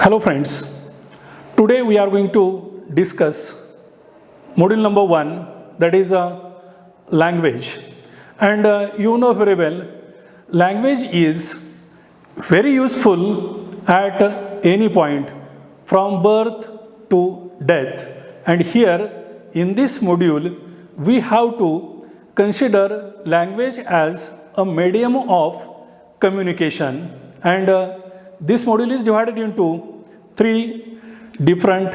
Hello friends, today we are going to discuss module number 1, that is language. And you know very well, language is very useful at any point from birth to death. And here in this module we have to consider language as a medium of communication. And this module is divided into 3 different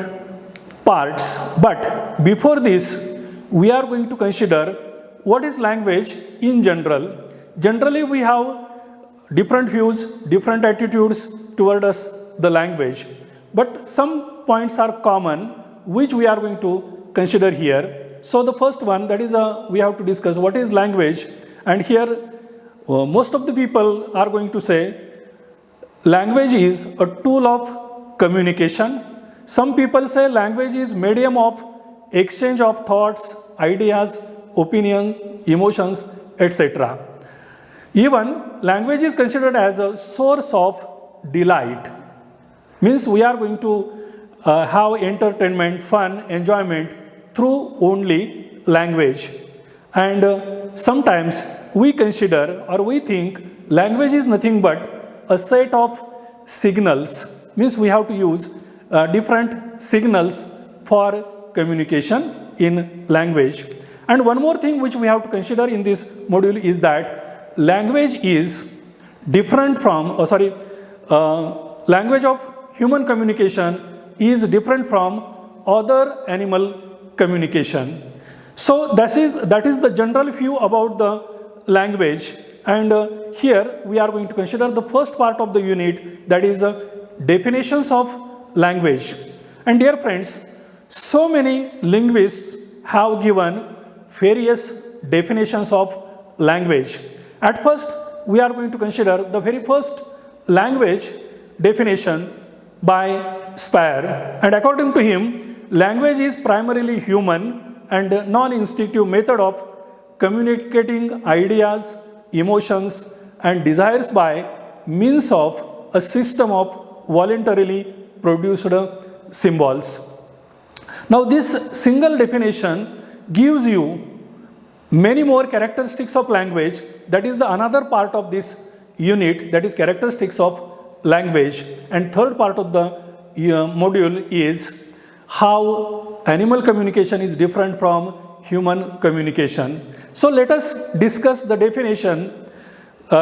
parts. But before this, we are going to consider what is language in general. Generally, we have different views, different attitudes towards the language. But some points are common, which we are going to consider here. So the first one, that is we have to discuss what is language. And here, most of the people are going to say, language is a tool of communication. Some people say language is medium of exchange of thoughts, ideas, opinions, emotions, etc. Even language is considered as a source of delight. Means we are going to have entertainment, fun, enjoyment through only language. And sometimes we consider or we think language is nothing but a set of signals, means we have to use different signals for communication in language. And one more thing which we have to consider in this module is that language is different from, language of human communication is different from other animal communication. So that is the general view about the language. And here we are going to consider the first part of the unit, that is definitions of language. And dear friends, so many linguists have given various definitions of language. At first, we are going to consider the very first language definition by Speyer. And according to him, language is primarily human and non-instinctive method of communicating ideas, emotions and desires by means of a system of voluntarily produced symbols. Now this single definition gives you many more characteristics of language. That is the another part of this unit, that is characteristics of language. And third part of the module is how animal communication is different from human communication. So let us discuss the definition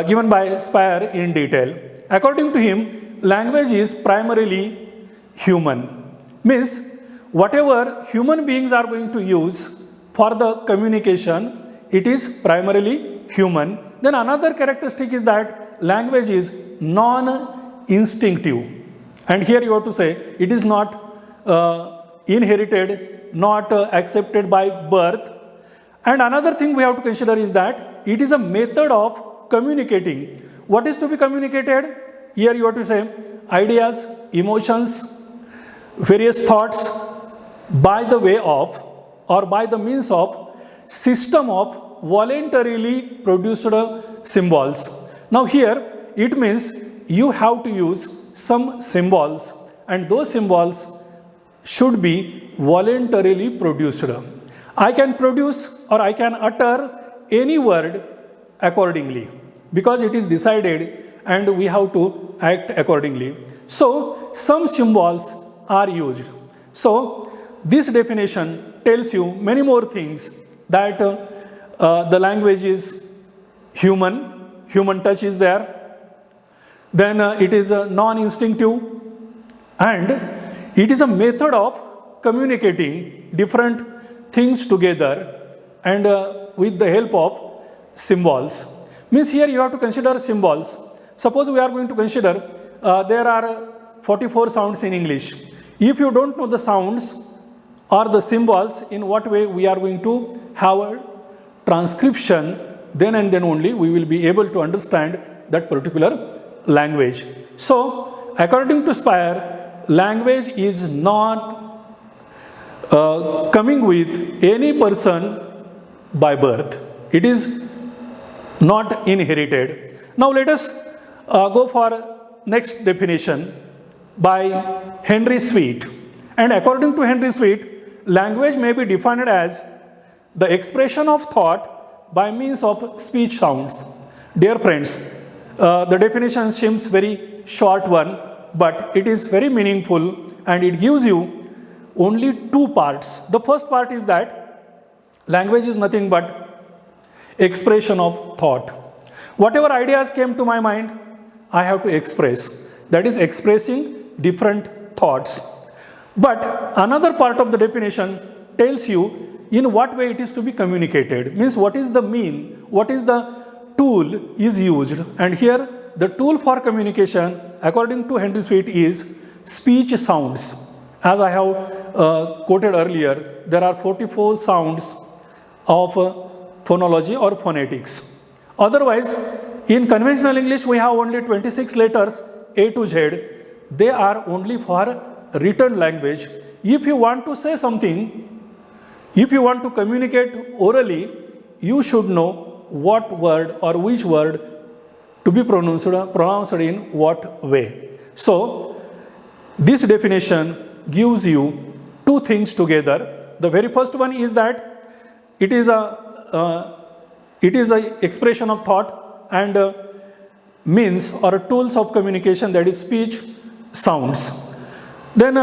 given by Speyer in detail. According to him, language is primarily human. Means whatever human beings are going to use for the communication, it is primarily human. Then another characteristic is that language is non-instinctive. And here you have to say it is not inherited, not accepted by birth. And another thing we have to consider is that it is a method of communicating. What is to be communicated? Here you have to say ideas, emotions, various thoughts by the way of or by the means of system of voluntarily produced symbols. Now here it means you have to use some symbols and those symbols should be voluntarily produced. I can produce or I can utter any word accordingly because it is decided and we have to act accordingly. So some symbols are used. So this definition tells you many more things, that the language is human touch is there, then it is non-instinctive, and it is a method of communicating different things together and with the help of symbols. Means here you have to consider symbols. Suppose we are going to consider there are 44 sounds in English. If you don't know the sounds or the symbols, in what way we are going to have a transcription, then and then only we will be able to understand that particular language. So according to Speyer, language is not coming with any person by birth. It is not inherited. Now let us go for next definition. by Henry Sweet. And according to Henry Sweet, language may be defined as the expression of thought by means of speech sounds. Dear friends, the definition seems very short one, but it is very meaningful and it gives you only two parts. The first part is that language is nothing but expression of thought. Whatever ideas came to my mind, I have to express. That is expressing different thoughts. But another part of the definition tells you in what way it is to be communicated. Means what is the mean, what is the tool is used. And here the tool for communication according to Henry Sweet is speech sounds. As I have quoted earlier, there are 44 sounds of phonology or phonetics. Otherwise, in conventional English, we have only 26 letters A to Z. They are only for written language. If you want to say something, if you want to communicate orally, you should know what word or which word to be pronounced in what way. So, this definition gives you two things together. The very first one is that it is a expression of thought and means or tools of communication, that is speech sounds. Then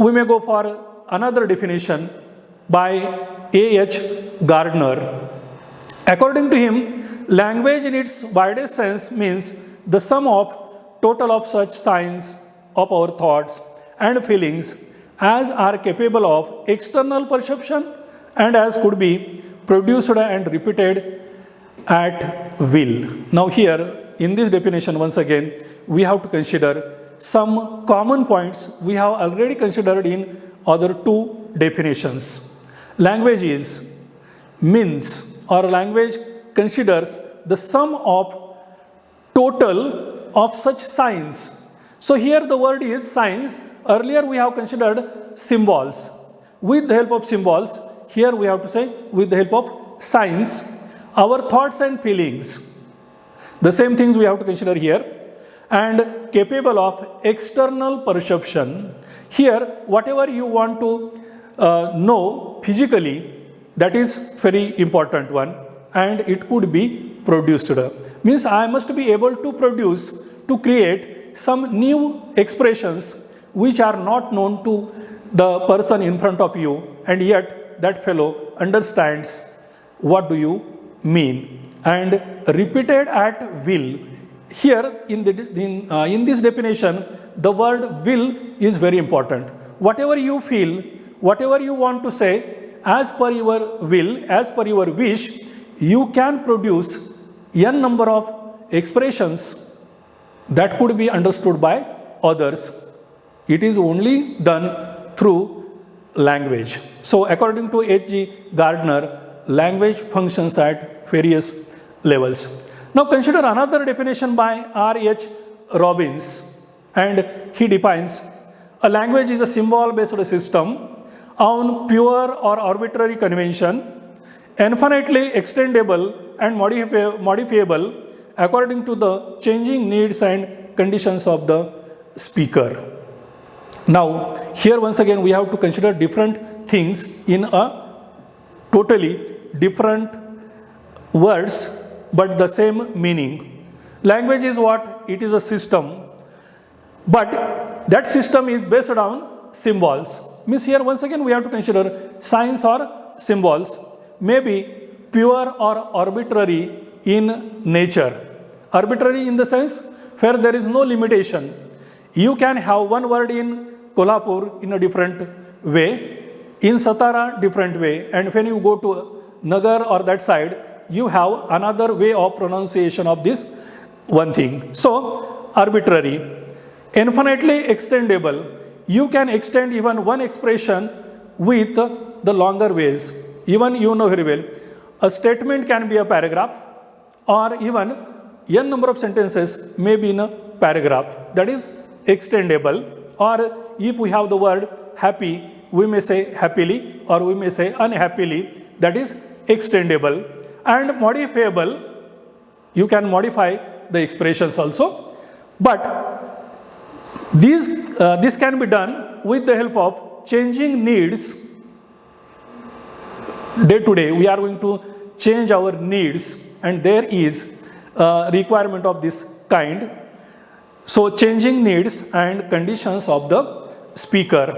we may go for another definition by A.H. Gardner. According to him, language in its widest sense means the sum of total of such signs of our thoughts and feelings as are capable of external perception and as could be produced and repeated at will. Now here, in this definition, once again, we have to consider some common points we have already considered in other two definitions. Language is means, or language considers the sum of total of such signs. So here the word is signs. Earlier we have considered symbols. With the help of symbols, here we have to say with the help of signs, our thoughts and feelings. The same things we have to consider here. And capable of external perception. Here, whatever you want to know physically, that is very important one, and it could be produced. Means I must be able to produce, to create some new expressions which are not known to the person in front of you, and yet that fellow understands what do you mean. And repeated at will. Here in this definition, the word will is very important. Whatever you feel, whatever you want to say, as per your will, as per your wish, you can produce n number of expressions that could be understood by others. It is only done through language. So according to H.G. Gardner, language functions at various levels. Now consider another definition by R.H. Robbins, and he defines a language is a symbol-based system on pure or arbitrary convention, infinitely extendable and modifiable according to the changing needs and conditions of the speaker. Now here once again we have to consider different things in a totally different words but the same meaning. Language is what? It is a system, but that system is based on symbols. Means here once again we have to consider signs or symbols, maybe pure or arbitrary in nature. Arbitrary in the sense where there is no limitation. You can have one word in Kolhapur in a different way, in Satara different way, and when you go to Nagar or that side, you have another way of pronunciation of this one thing. So, arbitrary. Infinitely extendable. You can extend even one expression with the longer ways. Even you know very well, a statement can be a paragraph or even n number of sentences may be in a paragraph. That is extendable. Or if we have the word happy, we may say happily or we may say unhappily. That is extendable. And modifiable, you can modify the expressions also. But This can be done with the help of changing needs. Day to day, we are going to change our needs, and there is a requirement of this kind. So, changing needs and conditions of the speaker.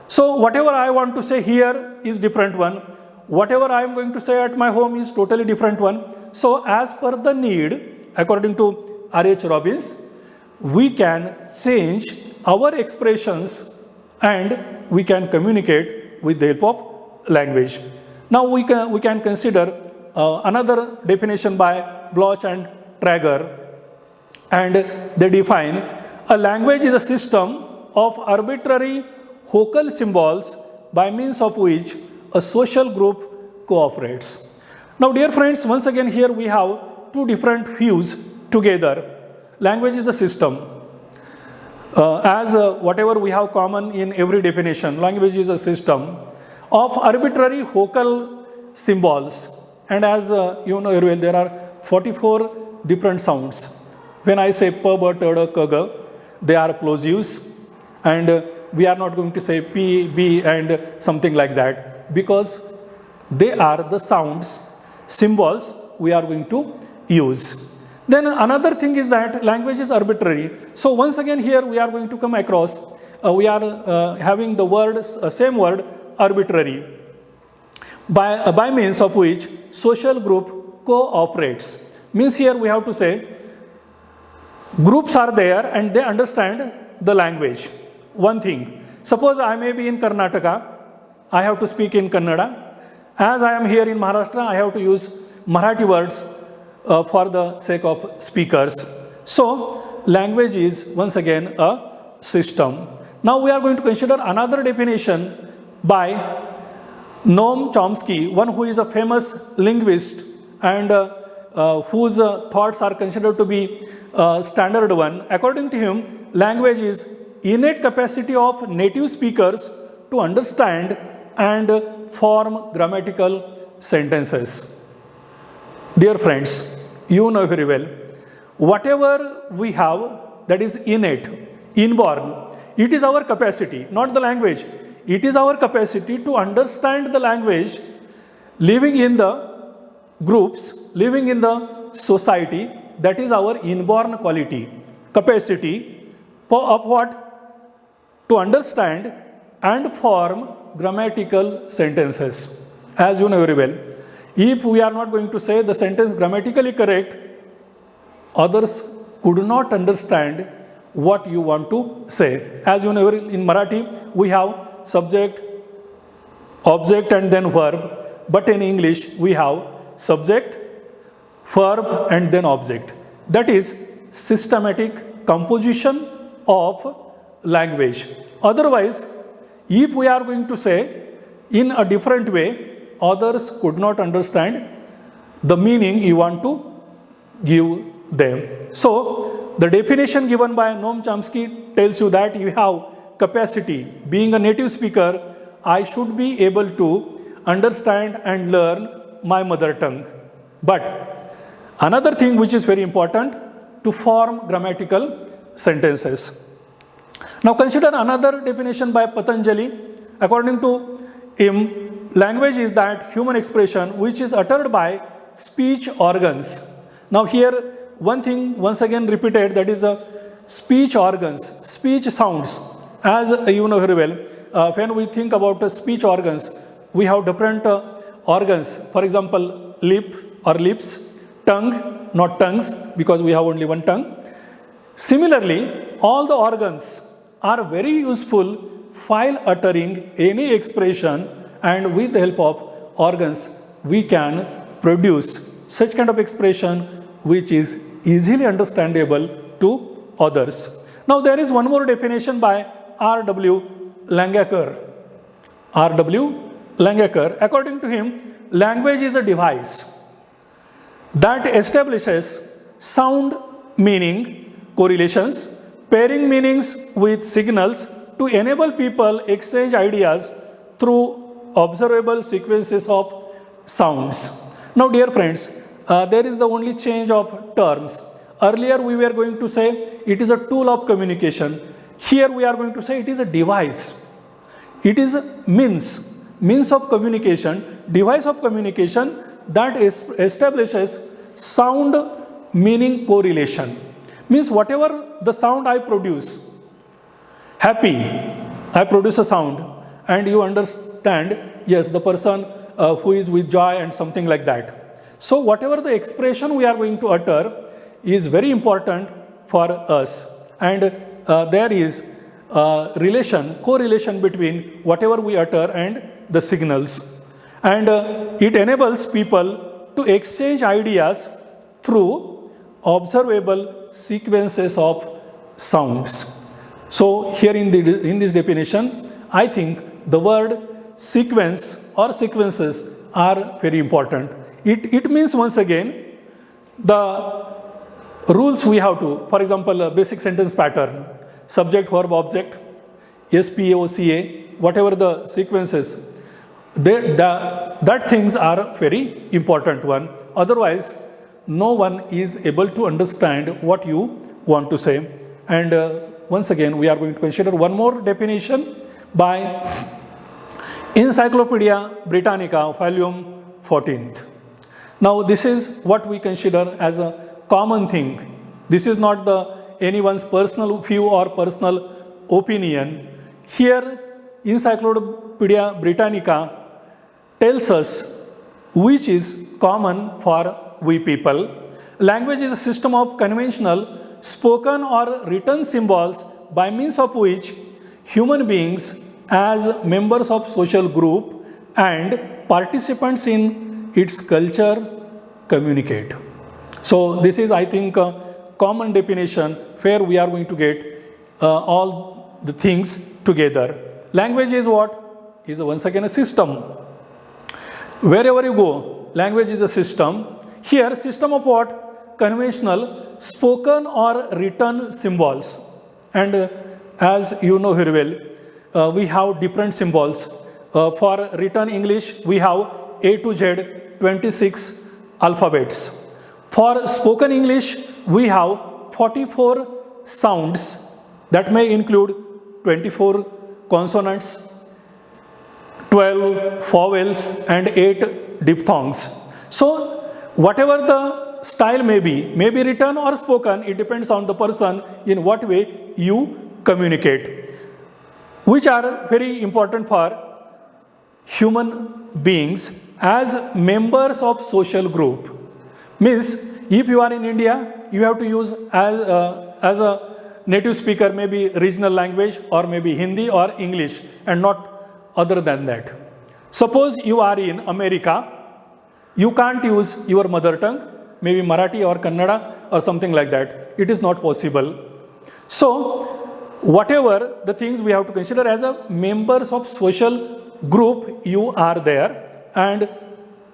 So, whatever I want to say here is different one. Whatever I am going to say at my home is totally different one. So, as per the need, according to R.H. Robbins, we can change our expressions and we can communicate with the help of language. Now, we can consider another definition by Blotch and Trigger, and they define a language is a system of arbitrary vocal symbols by means of which a social group cooperates. Now, dear friends, once again here we have two different views together. Language is a system. Whatever we have common in every definition, language is a system of arbitrary vocal symbols. And as you know very well, there are 44 different sounds. When I say p, b, t, d, k, g, they are plosives, and we are not going to say p, b, and something like that, because they are the sounds, symbols we are going to use. Then another thing is that language is arbitrary. So once again here we are going to come across, we are having the word, same word, arbitrary, by means of which social group cooperates. Means here we have to say groups are there and they understand the language. One thing, suppose I may be in Karnataka, I have to speak in Kannada. As I am here in Maharashtra, I have to use Marathi words for the sake of speakers. So, language is once again a system. Now, we are going to consider another definition by Noam Chomsky, one who is a famous linguist and whose thoughts are considered to be standard one. According to him, language is innate capacity of native speakers to understand and form grammatical sentences. Dear friends, you know very well, whatever we have that is innate, inborn, it is our capacity, not the language. It is our capacity to understand the language, living in the groups, living in the society. That is our inborn quality, capacity of what? To understand and form grammatical sentences. As you know very well, if we are not going to say the sentence grammatically correct, others could not understand what you want to say. As you know, in Marathi, we have subject, object, and then verb. But in English, we have subject, verb, and then object. That is systematic composition of language. Otherwise, if we are going to say in a different way, others could not understand the meaning you want to give them. So, the definition given by Noam Chomsky tells you that you have capacity. Being a native speaker, I should be able to understand and learn my mother tongue. But another thing which is very important, to form grammatical sentences. Now consider another definition by Patanjali. According to him, language is that human expression which is uttered by speech organs. Now here one thing once again repeated, that is speech organs, speech sounds. As you know very well, when we think about speech organs, we have different organs. For example, lip or lips, tongue, not tongues, because we have only one tongue. Similarly, all the organs are very useful while uttering any expression, and with the help of organs, we can produce such kind of expression which is easily understandable to others. Now, there is one more definition by R.W. Langacker. R.W. Langacker, according to him, language is a device that establishes sound meaning correlations, pairing meanings with signals to enable people exchange ideas through observable sequences of sounds. Now, dear friends, there is the only change of terms. Earlier, we were going to say it is a tool of communication. Here we are going to say it is a device. It is a means of communication, device of communication that establishes sound meaning correlation. Means whatever the sound I produce, happy, I produce a sound and you understand, yes, the person who is with joy and something like that. So whatever the expression we are going to utter is very important for us, and there is correlation between whatever we utter and the signals, and it enables people to exchange ideas through observable sequences of sounds. So here in this definition, I think the word sequence or sequences are very important. It means, once again, the rules we have to, for example, a basic sentence pattern, subject, verb, object, SPA, OCA, whatever the sequences, that things are very important one. Otherwise, no one is able to understand what you want to say. And once again, we are going to consider one more definition by Encyclopedia Britannica, volume 14th. Now, this is what we consider as a common thing. This is not anyone's personal view or personal opinion. Here, Encyclopedia Britannica tells us which is common for we people. Language is a system of conventional spoken or written symbols by means of which human beings as members of social group and participants in its culture communicate. So this is, I think, a common definition where we are going to get all the things together. Language is what? Is once again a system. Wherever you go, language is a system. Here, system of what? Conventional spoken or written symbols. And as you know very well, we have different symbols. For written English, we have A to Z, 26 alphabets. For spoken English, we have 44 sounds that may include 24 consonants, 12 vowels, and 8 diphthongs. So, whatever the style may be written or spoken, it depends on the person in what way you communicate, which are very important for human beings as members of social group. Means, if you are in India, you have to use as a native speaker, maybe regional language or maybe Hindi or English, and not other than that. Suppose you are in America, you can't use your mother tongue, maybe Marathi or Kannada or something like that. It is not possible. So, whatever the things we have to consider as a members of social group, you are there and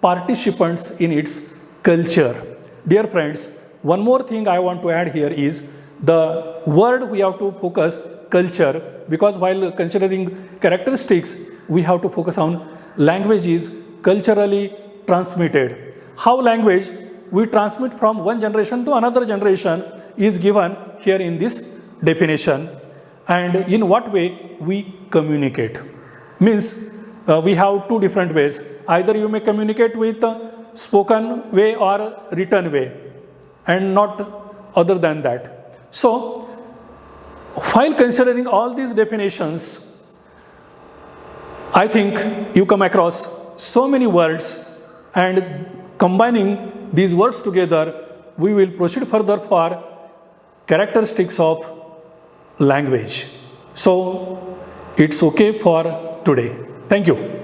participants in its culture. Dear friends, one more thing I want to add here is the word we have to focus, culture, because while considering characteristics, we have to focus on language is culturally transmitted. How language we transmit from one generation to another generation is given here in this definition, and in what way we communicate. Means we have two different ways. Either you may communicate with spoken way or written way, and not other than that. So, while considering all these definitions, I think you come across so many words, and combining these words together, we will proceed further for characteristics of language. So, it's okay for today. Thank you.